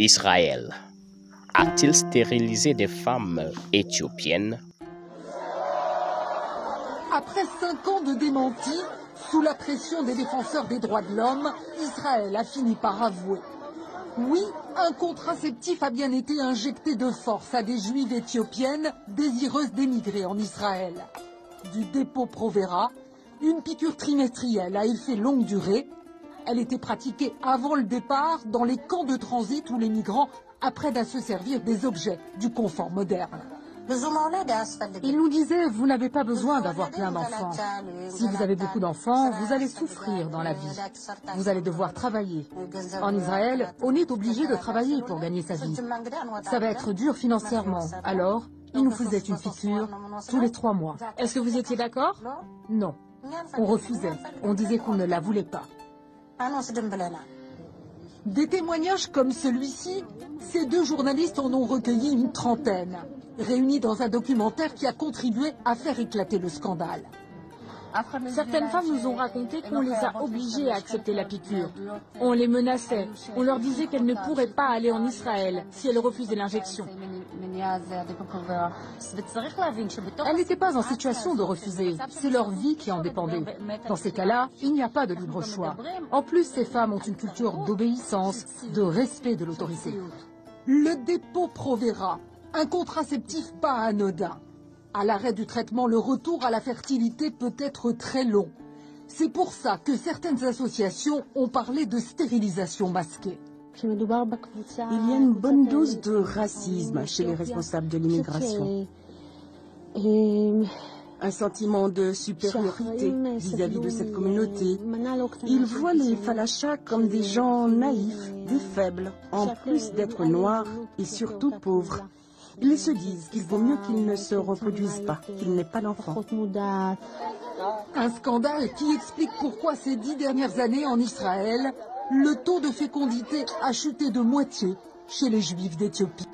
Israël a-t-il stérilisé des femmes éthiopiennes? Après 5 ans de démenti, sous la pression des défenseurs des droits de l'homme, Israël a fini par avouer. Oui, un contraceptif a bien été injecté de force à des juives éthiopiennes désireuses d'émigrer en Israël. Du Depo-Provera, une piqûre trimestrielle à effet longue durée. Elle était pratiquée avant le départ dans les camps de transit où les migrants apprennent à se servir des objets du confort moderne. Il nous disait, vous n'avez pas besoin d'avoir plein d'enfants. Si vous avez beaucoup d'enfants, vous allez souffrir dans la vie. Vous allez devoir travailler. En Israël, on est obligé de travailler pour gagner sa vie. Ça va être dur financièrement. Alors, il nous faisait une piqûre tous les 3 mois. Est-ce que vous étiez d'accord? Non. On refusait. On disait qu'on ne la voulait pas. Des témoignages comme celui-ci, ces 2 journalistes en ont recueilli une trentaine, réunis dans un documentaire qui a contribué à faire éclater le scandale. Certaines femmes nous ont raconté qu'on les a obligées à accepter la piqûre. On les menaçait. On leur disait qu'elles ne pourraient pas aller en Israël si elles refusaient l'injection. Elles n'étaient pas en situation de refuser. C'est leur vie qui en dépendait. Dans ces cas-là, il n'y a pas de libre choix. En plus, ces femmes ont une culture d'obéissance, de respect de l'autorité. Le Depo-Provera, un contraceptif pas anodin. À l'arrêt du traitement, le retour à la fertilité peut être très long. C'est pour ça que certaines associations ont parlé de stérilisation masquée. Il y a une bonne dose de racisme chez les responsables de l'immigration. Un sentiment de supériorité vis-à-vis de cette communauté. Ils voient les falachas comme des gens naïfs, des faibles, en plus d'être noirs et surtout pauvres. Ils se disent qu'il vaut mieux qu'ils ne se reproduisent pas, qu'ils n'aient pas d'enfants. Un scandale qui explique pourquoi ces 10 dernières années en Israël, le taux de fécondité a chuté de moitié chez les Juifs d'Éthiopie.